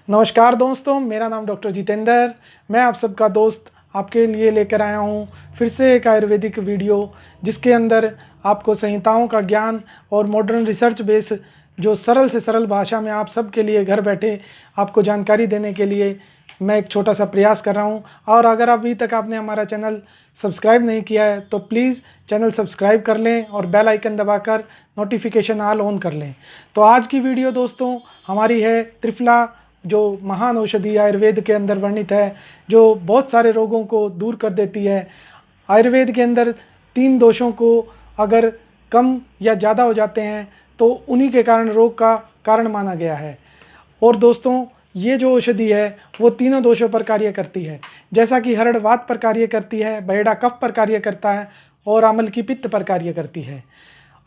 नमस्कार दोस्तों, मेरा नाम डॉक्टर जितेंद्र। मैं आप सबका दोस्त आपके लिए लेकर आया हूं फिर से एक आयुर्वेदिक वीडियो, जिसके अंदर आपको संहिताओं का ज्ञान और मॉडर्न रिसर्च बेस जो सरल से सरल भाषा में आप सबके लिए घर बैठे आपको जानकारी देने के लिए मैं एक छोटा सा प्रयास कर रहा हूं। और अगर अभी तक आपने हमारा चैनल सब्सक्राइब नहीं किया है तो प्लीज़ चैनल सब्सक्राइब कर लें और बेल आइकन दबाकर नोटिफिकेशन ऑल ऑन कर लें। तो आज की वीडियो दोस्तों हमारी है त्रिफला, जो महान औषधि आयुर्वेद के अंदर वर्णित है, जो बहुत सारे रोगों को दूर कर देती है। आयुर्वेद के अंदर 3 दोषों को अगर कम या ज़्यादा हो जाते हैं तो उन्हीं के कारण रोग का कारण माना गया है। और दोस्तों ये जो औषधि है वो तीनों दोषों पर कार्य करती है, जैसा कि हरड़ वात पर कार्य करती है, बहेड़ा कफ पर कार्य करता है और अमल की पित्त पर कार्य करती है।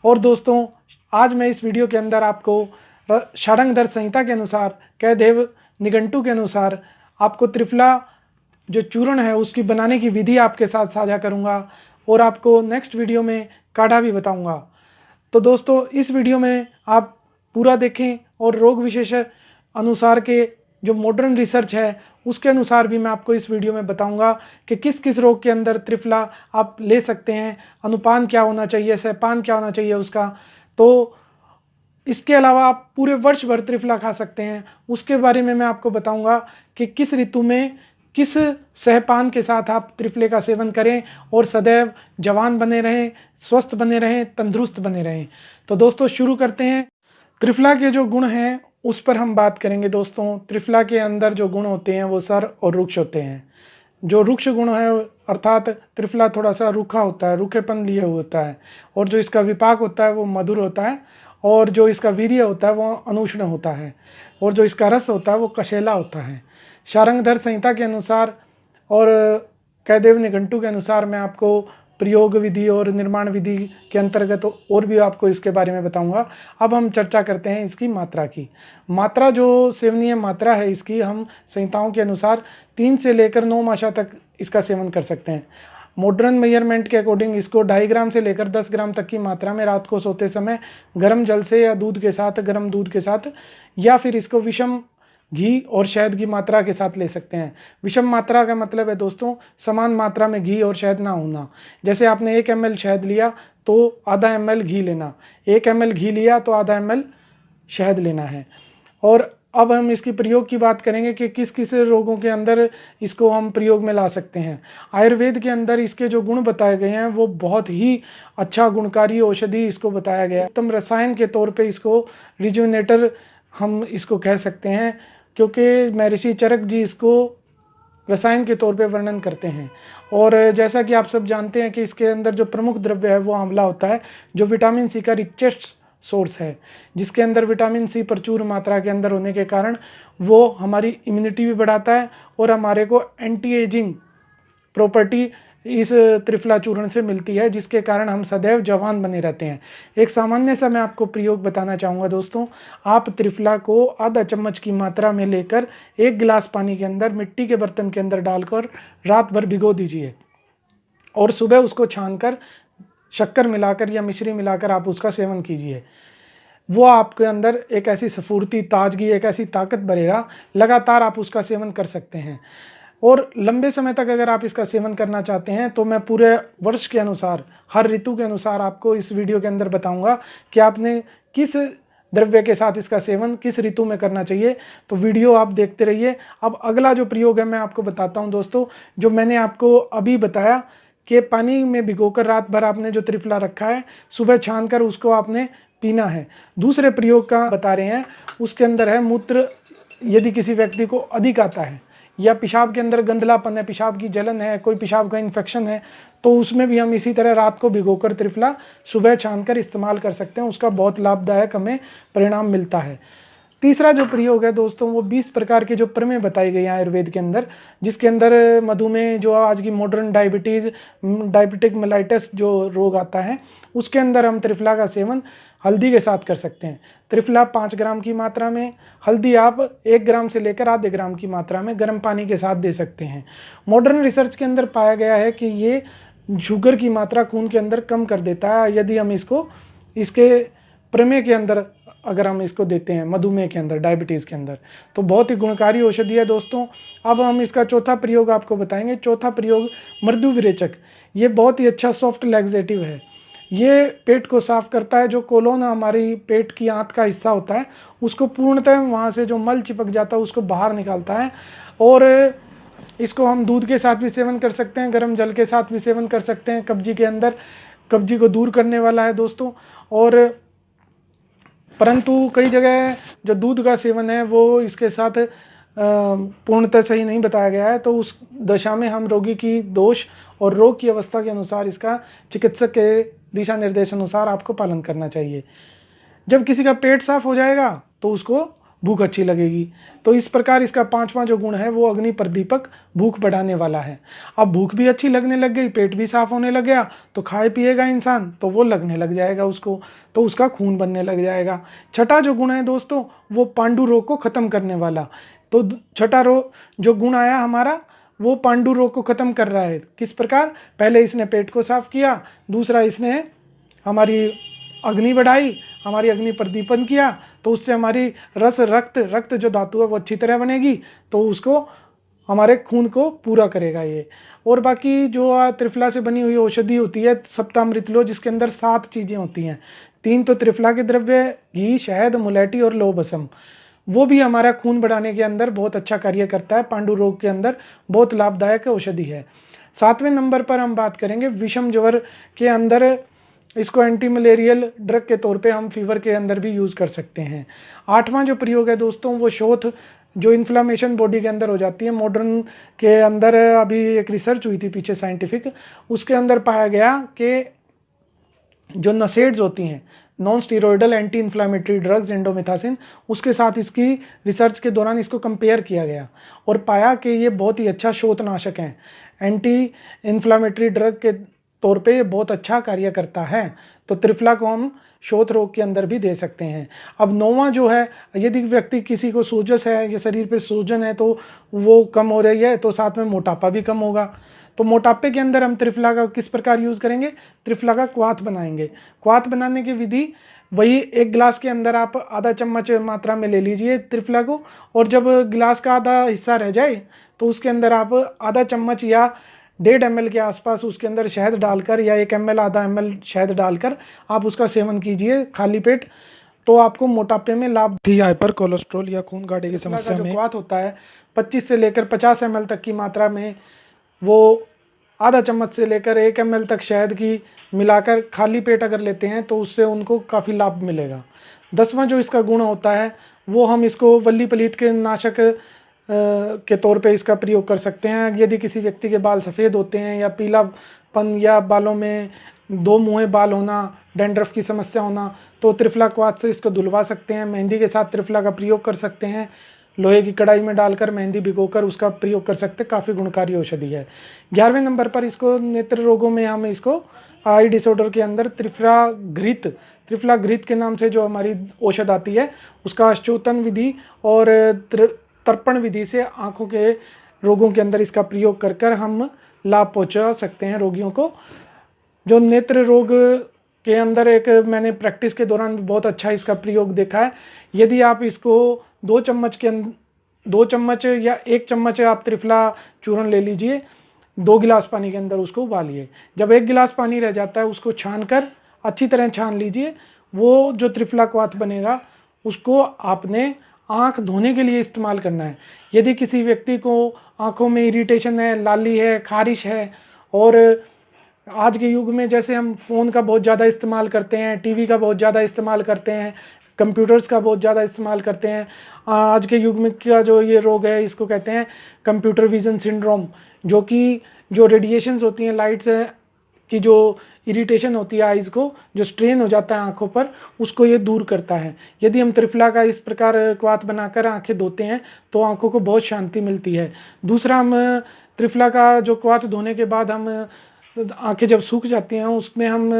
और दोस्तों आज मैं इस वीडियो के अंदर आपको षडंगधर संहिता के अनुसार, कैदेव निघंटु के अनुसार आपको त्रिफला जो चूर्ण है उसकी बनाने की विधि आपके साथ साझा करूंगा और आपको नेक्स्ट वीडियो में काढ़ा भी बताऊंगा। तो दोस्तों इस वीडियो में आप पूरा देखें और रोग विशेष अनुसार के जो मॉडर्न रिसर्च है उसके अनुसार भी मैं आपको इस वीडियो में बताऊंगा कि किस किस रोग के अंदर त्रिफला आप ले सकते हैं, अनुपान क्या होना चाहिए, सहपान क्या होना चाहिए उसका। तो इसके अलावा आप पूरे वर्ष भर त्रिफला खा सकते हैं, उसके बारे में मैं आपको बताऊंगा कि किस ऋतु में किस सहपान के साथ आप त्रिफले का सेवन करें और सदैव जवान बने रहें, स्वस्थ बने रहें, तंदुरुस्त बने रहें। तो दोस्तों शुरू करते हैं। त्रिफला के जो गुण हैं उस पर हम बात करेंगे। दोस्तों त्रिफला के अंदर जो गुण होते हैं वो सर और रुक्ष होते हैं। जो रुक्ष गुण है अर्थात त्रिफला थोड़ा सा रूखा होता है, रूखेपन लिए हुआ होता है, और जो इसका विपाक होता है वो मधुर होता है, और जो इसका वीर्य होता है वो अनुष्ण होता है, और जो इसका रस होता है वो कशेला होता है। षडंगधर संहिता के अनुसार और कैदेव निघंटु के अनुसार मैं आपको प्रयोग विधि और निर्माण विधि के अंतर्गत और भी आपको इसके बारे में बताऊंगा। अब हम चर्चा करते हैं इसकी मात्रा की। मात्रा जो सेवनीय मात्रा है इसकी, हम संहिताओं के अनुसार 3 से लेकर 9 माशा तक इसका सेवन कर सकते हैं। मॉडर्न मेजरमेंट के अकॉर्डिंग इसको 2.5 ग्राम से लेकर 10 ग्राम तक की मात्रा में रात को सोते समय गर्म जल से या दूध के साथ, गर्म दूध के साथ, या फिर इसको विषम घी और शहद की मात्रा के साथ ले सकते हैं। विषम मात्रा का मतलब है दोस्तों समान मात्रा में घी और शहद ना होना। जैसे आपने 1 ml शहद लिया तो आधा ml घी लेना, 1 ml घी लिया तो आधा ml शहद लेना है। और अब हम इसकी प्रयोग की बात करेंगे कि किस किस रोगों के अंदर इसको हम प्रयोग में ला सकते हैं। आयुर्वेद के अंदर इसके जो गुण बताए गए हैं वो बहुत ही अच्छा गुणकारी औषधि इसको बताया गया है। उत्तम रसायन के तौर पे इसको रिजुविनेटर हम इसको कह सकते हैं, क्योंकि महर्षि चरक जी इसको रसायन के तौर पे वर्णन करते हैं। और जैसा कि आप सब जानते हैं कि इसके अंदर जो प्रमुख द्रव्य है वो आंवला होता है, जो विटामिन सी का रिचेस्ट सोर्स है, जिसके अंदर विटामिन सी प्रचुर मात्रा के अंदर होने के कारण वो हमारी इम्यूनिटी भी बढ़ाता है और हमारे को एंटी एजिंग प्रॉपर्टी इस त्रिफला चूर्ण से मिलती है, जिसके कारण हम सदैव जवान बने रहते हैं। एक सामान्य सा मैं आपको प्रयोग बताना चाहूँगा दोस्तों। आप त्रिफला को आधा चम्मच की मात्रा में लेकर 1 गिलास पानी के अंदर मिट्टी के बर्तन के अंदर डालकर रात भर भिगो दीजिए और सुबह उसको छानकर शक्कर मिलाकर या मिश्री मिलाकर आप उसका सेवन कीजिए। वो आपके अंदर एक ऐसी स्फूर्ति, ताजगी, एक ऐसी ताकत भरेगा, लगातार आप उसका सेवन कर सकते हैं। और लंबे समय तक अगर आप इसका सेवन करना चाहते हैं तो मैं पूरे वर्ष के अनुसार, हर ऋतु के अनुसार आपको इस वीडियो के अंदर बताऊंगा कि आपने किस द्रव्य के साथ इसका सेवन किस ऋतु में करना चाहिए। तो वीडियो आप देखते रहिए। अब अगला जो प्रयोग है मैं आपको बताता हूं दोस्तों, जो मैंने आपको अभी बताया कि पानी में भिगोकर रात भर आपने जो त्रिफला रखा है सुबह छानकर उसको आपने पीना है। दूसरे प्रयोग का बता रहे हैं, उसके अंदर है मूत्र। यदि किसी व्यक्ति को अधिक आता है या पेशाब के अंदर गंदलापन है, पेशाब की जलन है, कोई पेशाब का इन्फेक्शन है, तो उसमें भी हम इसी तरह रात को भिगोकर त्रिफला सुबह छानकर इस्तेमाल कर सकते हैं। उसका बहुत लाभदायक हमें परिणाम मिलता है। तीसरा जो प्रयोग है दोस्तों वो 20 प्रकार के जो प्रमेय बताई गई हैं आयुर्वेद के अंदर, जिसके अंदर मधुमेह, जो आज की मॉडर्न डायबिटीज़, डायबिटिक मेलाइटिस जो रोग आता है, उसके अंदर हम त्रिफला का सेवन हल्दी के साथ कर सकते हैं। त्रिफला 5 ग्राम की मात्रा में, हल्दी आप 1 ग्राम से लेकर आधे ग्राम की मात्रा में गर्म पानी के साथ दे सकते हैं। मॉडर्न रिसर्च के अंदर पाया गया है कि ये शुगर की मात्रा खून के अंदर कम कर देता है यदि हम इसको इसके प्रमेय के अंदर अगर हम इसको देते हैं मधुमेह के अंदर, डायबिटीज़ के अंदर, तो बहुत ही गुणकारी औषधि है दोस्तों। अब हम इसका चौथा प्रयोग आपको बताएंगे। चौथा प्रयोग मृदु विरेचक। ये बहुत ही अच्छा सॉफ्ट लैक्सेटिव है। ये पेट को साफ करता है। जो कोलोन हमारी पेट की आंत का हिस्सा होता है उसको पूर्णतः वहाँ से जो मल चिपक जाता है उसको बाहर निकालता है। और इसको हम दूध के साथ भी सेवन कर सकते हैं, गर्म जल के साथ भी सेवन कर सकते हैं। कब्जी के अंदर कब्जी को दूर करने वाला है दोस्तों। और परंतु कई जगह जो दूध का सेवन है वो इसके साथ पूर्णतः सही नहीं बताया गया है। तो उस दशा में हम रोगी की दोष और रोग की अवस्था के अनुसार इसका चिकित्सक के दिशा निर्देश अनुसार आपको पालन करना चाहिए। जब किसी का पेट साफ हो जाएगा तो उसको भूख अच्छी लगेगी। तो इस प्रकार इसका पांचवा जो गुण है वो अग्नि प्रदीपक, भूख बढ़ाने वाला है। अब भूख भी अच्छी लगने लग गई, पेट भी साफ होने लग गया, तो खाए पिएगा इंसान तो वो लगने लग जाएगा उसको, तो उसका खून बनने लग जाएगा। छठा जो गुण है दोस्तों वो पांडु रोग को खत्म करने वाला। तो छठा रोग जो गुण आया हमारा वो पांडु रोग को खत्म कर रहा है। किस प्रकार? पहले इसने पेट को साफ किया, दूसरा इसने हमारी अग्नि बढ़ाई, हमारी अग्नि प्रदीपन किया, तो उससे हमारी रक्त जो धातु है वो अच्छी तरह बनेगी, तो उसको हमारे खून को पूरा करेगा ये। और बाकी जो त्रिफला से बनी हुई औषधि होती है सप्तामृत लो, जिसके अंदर 7 चीज़ें होती हैं। 3 तो त्रिफला के द्रव्य, घी, शहद, मुलेठी और लौह भस्म, वो भी हमारा खून बढ़ाने के अंदर बहुत अच्छा कार्य करता है। पांडु रोग के अंदर बहुत लाभदायक औषधि है। 7वें नंबर पर हम बात करेंगे विषम ज्वर के अंदर। इसको एंटी मलेरियल ड्रग के तौर पे हम फीवर के अंदर भी यूज़ कर सकते हैं। 8वां जो प्रयोग है दोस्तों वो शोथ, जो इन्फ्लामेशन बॉडी के अंदर हो जाती है। मॉडर्न के अंदर अभी एक रिसर्च हुई थी पीछे साइंटिफिक, उसके अंदर पाया गया कि जो नसेड्स होती हैं, non steroidal anti inflammatory drugs, indomethacin, उसके साथ इसकी रिसर्च के दौरान इसको कंपेयर किया गया और पाया कि ये बहुत ही अच्छा शोथनाशक है। एंटी इन्फ्लामेटरी ड्रग के तौर पे ये बहुत अच्छा कार्य करता है। तो त्रिफला को हम शोथ रोग के अंदर भी दे सकते हैं। अब 9वां जो है, यदि व्यक्ति किसी को सोजस है या शरीर पे सूजन है तो वो कम हो रही है, तो साथ में मोटापा भी कम होगा। तो मोटापे के अंदर हम त्रिफला का किस प्रकार यूज़ करेंगे? त्रिफला का क्वाथ बनाएंगे। क्वाथ बनाने की विधि वही, 1 गिलास के अंदर आप आधा चम्मच मात्रा में ले लीजिए त्रिफला को, और जब गिलास का आधा हिस्सा रह जाए तो उसके अंदर आप आधा चम्मच या 1.5 ml के आसपास उसके अंदर शहद डालकर, या 1 ml आधा ml शहद डालकर आप उसका सेवन कीजिए खाली पेट। तो आपको मोटापे में लाभ। हाइपर कोलेस्ट्रॉल या खून गाढ़े की समस्या में क्वाथ होता है 25 से लेकर 50 ml तक की मात्रा में, वो आधा चम्मच से लेकर 1 ml तक शहद की मिलाकर खाली पेट अगर लेते हैं तो उससे उनको काफ़ी लाभ मिलेगा। 10वां जो इसका गुण होता है वो हम इसको वल्ली पलीत के नाशक के तौर पे इसका प्रयोग कर सकते हैं। यदि किसी व्यक्ति के बाल सफ़ेद होते हैं या पीलापन या बालों में 2 मुँहे बाल होना, डैंड्रफ की समस्या होना, तो त्रिफला क्वाथ से इसको धुलवा सकते हैं। मेहंदी के साथ त्रिफला का प्रयोग कर सकते हैं। लोहे की कढ़ाई में डालकर मेहंदी भिगोकर उसका प्रयोग कर सकते हैं। काफ़ी गुणकारी औषधि है। 11वें नंबर पर इसको नेत्र रोगों में हम इसको आई डिसऑर्डर के अंदर त्रिफला घृत के नाम से जो हमारी औषध आती है उसका अश्चोतन विधि और तर्पण विधि से आँखों के रोगों के अंदर इसका प्रयोग कर कर हम लाभ पहुँचा सकते हैं रोगियों को। जो नेत्र रोग के अंदर एक मैंने प्रैक्टिस के दौरान बहुत अच्छा इसका प्रयोग देखा है। यदि आप इसको 2 चम्मच या 1 चम्मच आप त्रिफला चूर्ण ले लीजिए, 2 गिलास पानी के अंदर उसको उबालिए। जब 1 गिलास पानी रह जाता है उसको छान कर अच्छी तरह छान लीजिए। वो जो त्रिफला क्वाथ बनेगा उसको आपने आँख धोने के लिए इस्तेमाल करना है। यदि किसी व्यक्ति को आँखों में इरिटेशन है, लाली है, खारिश है, और आज के युग में जैसे हम फ़ोन का बहुत ज़्यादा इस्तेमाल करते हैं, टीवी का बहुत ज़्यादा इस्तेमाल करते हैं, कंप्यूटर्स का बहुत ज़्यादा इस्तेमाल करते हैं, आज के युग में क्या जो ये रोग है इसको कहते हैं कंप्यूटर विजन सिंड्रोम, जो कि जो रेडिएशंस होती हैं लाइट्स की जो इरिटेशन होती है आइज़ को, जो स्ट्रेन हो जाता है आंखों पर, उसको ये दूर करता है। यदि हम त्रिफला का इस प्रकार क्वाथ बनाकर आंखें धोते हैं तो आंखों को बहुत शांति मिलती है। दूसरा, हम त्रिफला का जो क्वाथ धोने के बाद हम आंखें जब सूख जाती हैं उसमें हम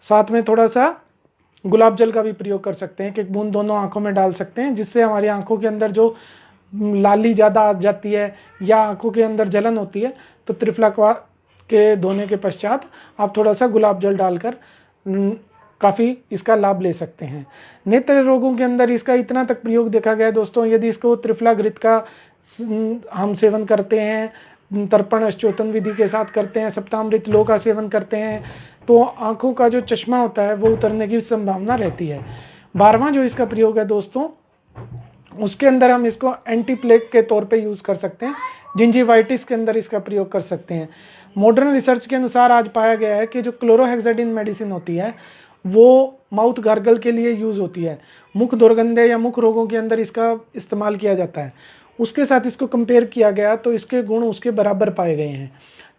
साथ में थोड़ा सा गुलाब जल का भी प्रयोग कर सकते हैं कि 1 बूंद दोनों आंखों में डाल सकते हैं, जिससे हमारी आंखों के अंदर जो लाली ज़्यादा आ जाती है या आंखों के अंदर जलन होती है तो त्रिफला क्वाथ के धोने के पश्चात आप थोड़ा सा गुलाब जल डालकर काफ़ी इसका लाभ ले सकते हैं। नेत्र रोगों के अंदर इसका इतना तक प्रयोग देखा गया है दोस्तों, यदि इसको त्रिफला घृत का हम सेवन करते हैं, तर्पण अश्चोतन विधि के साथ करते हैं, सप्तामृत लो का सेवन करते हैं, तो आँखों का जो चश्मा होता है वो उतरने की संभावना रहती है। 12वां जो इसका प्रयोग है दोस्तों, उसके अंदर हम इसको एंटी प्लेग के तौर पे यूज़ कर सकते हैं, जिंजीवाइटिस के अंदर इसका प्रयोग कर सकते हैं। मॉडर्न रिसर्च के अनुसार आज पाया गया है कि जो क्लोरोहेक्साडिन मेडिसिन होती है वो माउथ गार्गल के लिए यूज़ होती है, मुख दुर्गंधे या मुख रोगों के अंदर इसका इस्तेमाल किया जाता है। उसके साथ इसको कंपेयर किया गया तो इसके गुण उसके बराबर पाए गए हैं।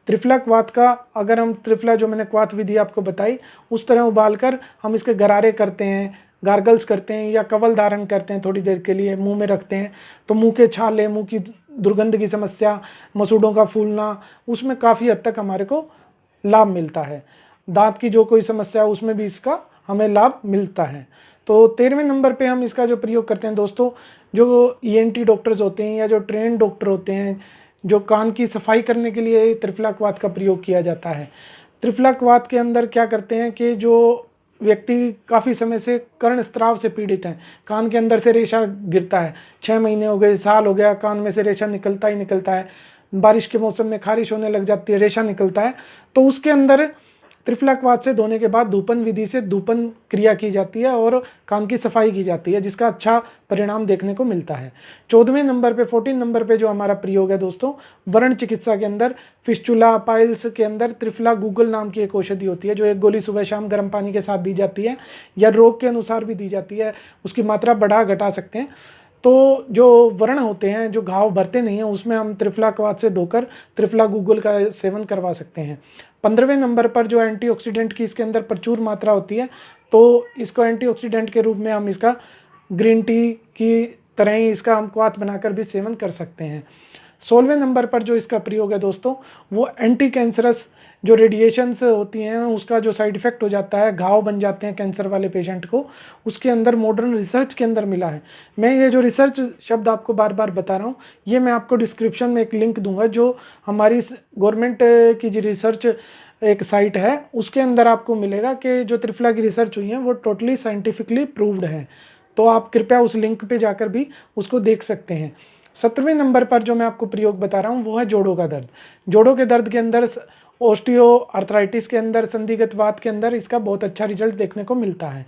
त्रिफला क्वाथ का, अगर हम त्रिफला जो मैंने क्वाथ विधि आपको बताई उस तरह उबाल कर हम इसके गरारे करते हैं, गार्गल्स करते हैं या कवल धारण करते हैं, थोड़ी देर के लिए मुंह में रखते हैं, तो मुंह के छाले, मुंह की दुर्गंध की समस्या, मसूड़ों का फूलना, उसमें काफ़ी हद तक हमारे को लाभ मिलता है। दांत की जो कोई समस्या है उसमें भी इसका हमें लाभ मिलता है। तो 13वें नंबर पे हम इसका जो प्रयोग करते हैं दोस्तों, जो ENT डॉक्टर्स होते हैं या जो ट्रेन डॉक्टर होते हैं, जो कान की सफाई करने के लिए त्रिफला क्वाथ का प्रयोग किया जाता है। त्रिफला क्वाथ के अंदर क्या करते हैं कि जो व्यक्ति काफ़ी समय से कर्ण स्त्राव से पीड़ित हैं, कान के अंदर से रेशा गिरता है, 6 महीने हो गए, साल हो गया, कान में से रेशा निकलता ही निकलता है, बारिश के मौसम में खारिश होने लग जाती है, रेशा निकलता है, तो उसके अंदर त्रिफला क्वाथ से धोने के बाद धूपन विधि से धूपन क्रिया की जाती है और कान की सफाई की जाती है, जिसका अच्छा परिणाम देखने को मिलता है। 14वें नंबर पे 14 नंबर पे जो हमारा प्रयोग है दोस्तों, वर्ण चिकित्सा के अंदर फिस्चुला पाइल्स के अंदर त्रिफला गूगल नाम की एक औषधि होती है, जो एक गोली सुबह शाम गर्म पानी के साथ दी जाती है या रोग के अनुसार भी दी जाती है, उसकी मात्रा बढ़ा घटा सकते हैं। तो जो व्रण होते हैं, जो घाव भरते नहीं हैं, उसमें हम त्रिफला क्वाथ से धोकर त्रिफला गूगल का सेवन करवा सकते हैं। 15वें नंबर पर जो एंटीऑक्सीडेंट की इसके अंदर प्रचुर मात्रा होती है, तो इसको एंटीऑक्सीडेंट के रूप में हम इसका ग्रीन टी की तरह ही इसका हम क्वाथ बनाकर भी सेवन कर सकते हैं। 16वें नंबर पर जो इसका प्रयोग है दोस्तों, वो एंटी कैंसरस जो रेडिएशंस होती हैं उसका जो साइड इफ़ेक्ट हो जाता है, घाव बन जाते हैं कैंसर वाले पेशेंट को, उसके अंदर मॉडर्न रिसर्च के अंदर मिला है। मैं ये जो रिसर्च शब्द आपको बार बार बता रहा हूँ, ये मैं आपको डिस्क्रिप्शन में एक लिंक दूंगा, जो हमारी गवर्नमेंट की जो रिसर्च एक साइट है उसके अंदर आपको मिलेगा कि जो त्रिफला की रिसर्च हुई है वो टोटली साइंटिफिकली प्रूव्ड है। तो आप कृपया उस लिंक पे जाकर भी उसको देख सकते हैं। 17वें नंबर पर जो मैं आपको प्रयोग बता रहा हूँ वो है जोड़ों का दर्द। जोड़ों के दर्द के अंदर, ऑस्टियो आर्थराइटिस के अंदर, संधिगत वात के अंदर इसका बहुत अच्छा रिजल्ट देखने को मिलता है।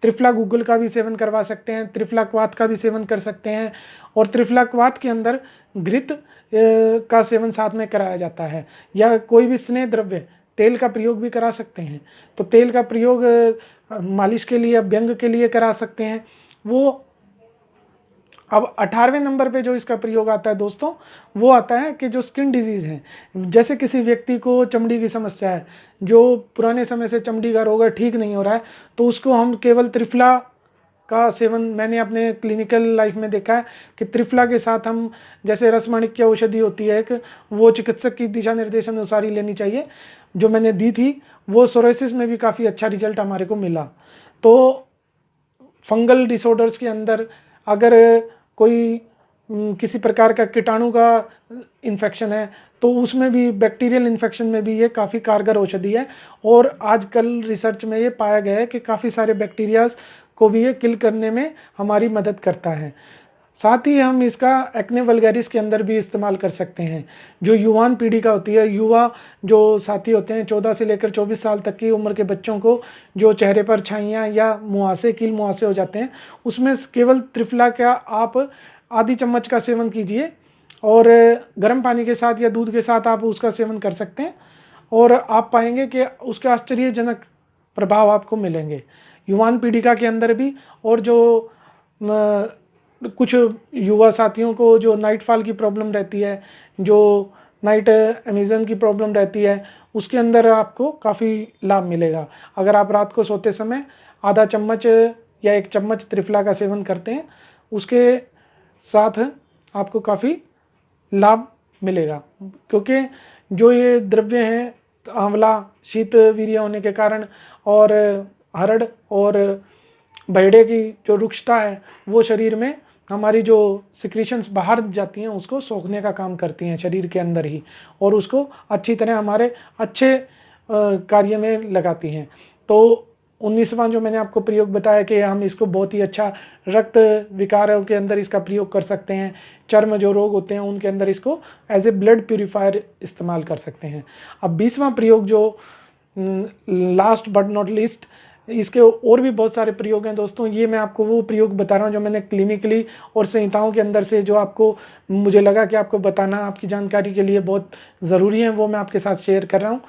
त्रिफला गूगल का भी सेवन करवा सकते हैं, त्रिफला क्वाथ का भी सेवन कर सकते हैं, और त्रिफला क्वाथ के अंदर घृत का सेवन साथ में कराया जाता है, या कोई भी स्नेह द्रव्य तेल का प्रयोग भी करा सकते हैं। तो तेल का प्रयोग मालिश के लिए, अभ्यंग के लिए करा सकते हैं वो। अब 18वें नंबर पे जो इसका प्रयोग आता है दोस्तों, वो आता है कि जो स्किन डिजीज़ हैं, जैसे किसी व्यक्ति को चमड़ी की समस्या है, जो पुराने समय से चमड़ी का रोग है, ठीक नहीं हो रहा है, तो उसको हम केवल त्रिफला का सेवन, मैंने अपने क्लिनिकल लाइफ में देखा है कि त्रिफला के साथ हम, जैसे रसमाणिक्य औषधि होती है एक, वो चिकित्सक की दिशा निर्देशन अनुसार ही लेनी चाहिए, जो मैंने दी थी वो सोरोसिस में भी काफ़ी अच्छा रिजल्ट हमारे को मिला। तो फंगल डिसऑर्डर्स के अंदर अगर कोई किसी प्रकार का कीटाणु का इन्फेक्शन है तो उसमें भी, बैक्टीरियल इन्फेक्शन में भी ये काफ़ी कारगर औषधि है, और आजकल रिसर्च में ये पाया गया है कि काफ़ी सारे बैक्टीरियाज को भी ये किल करने में हमारी मदद करता है। साथ ही हम इसका एक्ने वल्गैरिस के अंदर भी इस्तेमाल कर सकते हैं। जो युवान पीढ़ी का होती है, युवा जो साथी होते हैं, 14 से लेकर 24 साल तक की उम्र के बच्चों को जो चेहरे पर छाइयाँ या मुहासे, कील मुहासे हो जाते हैं, उसमें केवल त्रिफला का आप आधी चम्मच का सेवन कीजिए, और गर्म पानी के साथ या दूध के साथ आप उसका सेवन कर सकते हैं, और आप पाएंगे कि उसके आश्चर्यजनक प्रभाव आपको मिलेंगे युवान पीढ़िका के अंदर भी। और जो कुछ युवा साथियों को जो नाइट फॉल की प्रॉब्लम रहती है, जो नाइट एमिजन की प्रॉब्लम रहती है, उसके अंदर आपको काफ़ी लाभ मिलेगा। अगर आप रात को सोते समय आधा चम्मच या 1 चम्मच त्रिफला का सेवन करते हैं, उसके साथ आपको काफ़ी लाभ मिलेगा, क्योंकि जो ये द्रव्य हैं, आंवला शीत वीर्य होने के कारण, और हरड़ और बहेड़े की जो रुक्षता है वो शरीर में हमारी जो सिक्रीशंस बाहर जाती हैं उसको सोखने का काम करती हैं शरीर के अंदर ही, और उसको अच्छी तरह हमारे अच्छे कार्य में लगाती हैं। तो 19वां जो मैंने आपको प्रयोग बताया कि हम इसको बहुत ही अच्छा रक्त विकारों के अंदर इसका प्रयोग कर सकते हैं, चर्म जो रोग होते हैं उनके अंदर इसको एज ए ब्लड प्यूरिफायर इस्तेमाल कर सकते हैं। अब 20वां प्रयोग जो लास्ट बट नॉट लीस्ट, इसके और भी बहुत सारे प्रयोग हैं दोस्तों। ये मैं आपको वो प्रयोग बता रहा हूँ जो मैंने क्लिनिकली और संहिताओं के अंदर से जो आपको मुझे लगा कि आपको बताना आपकी जानकारी के लिए बहुत ज़रूरी है, वो मैं आपके साथ शेयर कर रहा हूँ।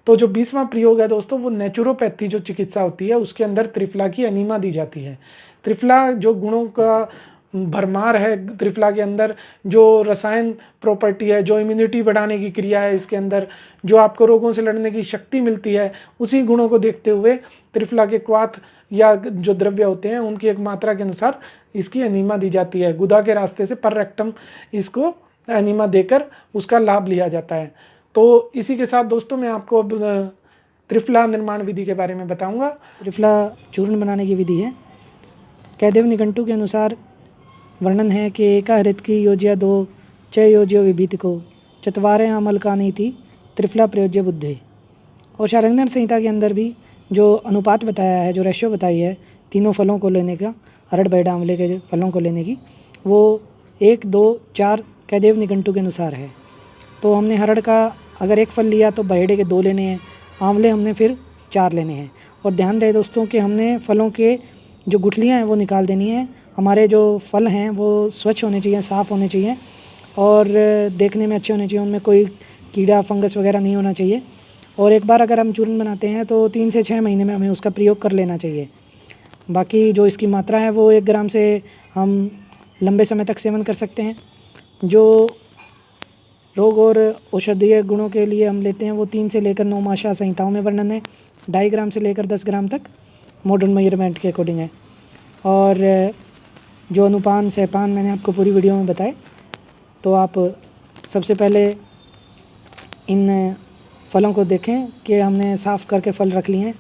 तो जो 20वां प्रयोग है दोस्तों, वो नेचुरोपैथी जो चिकित्सा होती है उसके अंदर त्रिफला की एनीमा दी जाती है। त्रिफला जो गुणों का भरमार है, त्रिफला के अंदर जो रसायन प्रॉपर्टी है, जो इम्यूनिटी बढ़ाने की क्रिया है, इसके अंदर जो आपको रोगों से लड़ने की शक्ति मिलती है, उसी गुणों को देखते हुए त्रिफला के क्वाथ या जो द्रव्य होते हैं उनकी एक मात्रा के अनुसार इसकी एनीमा दी जाती है। गुदा के रास्ते से पर रेक्टम इसको एनीमा देकर उसका लाभ लिया जाता है। तो इसी के साथ दोस्तों मैं आपको अब त्रिफला निर्माण विधि के बारे में बताऊंगा। त्रिफला चूर्ण बनाने की विधि है। कैदेव निघंटु के अनुसार वर्णन है कि एका हरित की योज्या दो चय योज्यो विभीतिको चत्वारे अमलकानी थी त्रिफला प्रयोज्य बुद्धि। और शार्ंगधर संहिता के अंदर भी जो अनुपात बताया है, जो रेशियो बताई है तीनों फलों को लेने का, हरड़ बैडा आंवले के फलों को लेने की, वो 1, 2, 4 कैदेव निघंटु के अनुसार है। तो हमने हरड़ का अगर 1 फल लिया तो बहेड़े के 2 लेने हैं, आंवले हमने फिर 4 लेने हैं। और ध्यान रहे दोस्तों कि हमने फलों के जो गुठलियाँ हैं वो निकाल देनी है। हमारे जो फल हैं वो स्वच्छ होने चाहिए, साफ़ होने चाहिए और देखने में अच्छे होने चाहिए, उनमें कोई कीड़ा फंगस वगैरह नहीं होना चाहिए। और एक बार अगर हम चूर्ण बनाते हैं तो 3 से 6 महीने में हमें उसका प्रयोग कर लेना चाहिए। बाकी जो इसकी मात्रा है वो 1 ग्राम से हम लंबे समय तक सेवन कर सकते हैं। जो रोग और औषधीय गुणों के लिए हम लेते हैं वो 3 से लेकर 9 माशा संहिताओं में वर्णन है। 2.5 ग्राम से लेकर 10 ग्राम तक मॉडर्न मेजरमेंट के अकॉर्डिंग है। और जो अनुपान सहपान मैंने आपको पूरी वीडियो में बताए, तो आप सबसे पहले इन फलों को देखें कि हमने साफ़ करके फल रख लिए हैं।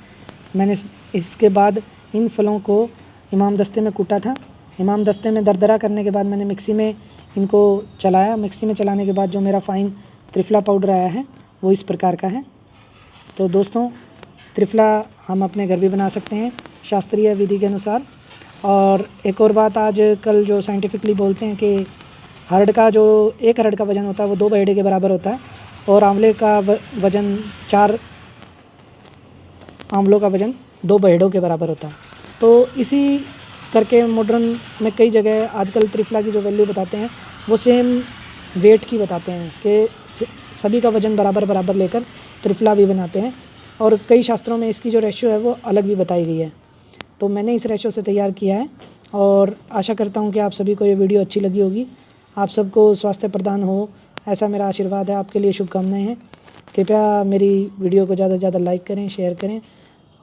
मैंने इसके बाद इन फलों को इमाम दस्ते में कूटा था। इमाम दस्ते में दरदरा करने के बाद मैंने मिक्सी में इनको चलाया। मिक्सी में चलाने के बाद जो मेरा फ़ाइन त्रिफला पाउडर आया है वो इस प्रकार का है। तो दोस्तों त्रिफला हम अपने घर भी बना सकते हैं शास्त्रीय विधि के अनुसार। और एक और बात, आज कल जो साइंटिफिकली बोलते हैं कि हरड़ का जो 1 हरड़ का वज़न होता है वो 2 बहेड़े के बराबर होता है और आंवले का वज़न 4 आंवलों का वज़न 2 बहेड़ों के बराबर होता है। तो इसी करके मॉडर्न में कई जगह आजकल त्रिफला की जो वैल्यू बताते हैं वो सेम वेट की बताते हैं कि सभी का वज़न बराबर बराबर लेकर त्रिफला भी बनाते हैं। और कई शास्त्रों में इसकी जो रेशियो है वो अलग भी बताई गई है। तो मैंने इस रेशियो से तैयार किया है और आशा करता हूँ कि आप सभी को ये वीडियो अच्छी लगी होगी। आप सबको स्वास्थ्य प्रदान हो, ऐसा मेरा आशीर्वाद है। आपके लिए शुभकामनाएं हैं। कृपया मेरी वीडियो को ज़्यादा से ज़्यादा लाइक करें, शेयर करें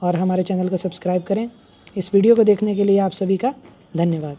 और हमारे चैनल को सब्सक्राइब करें। इस वीडियो को देखने के लिए आप सभी का धन्यवाद।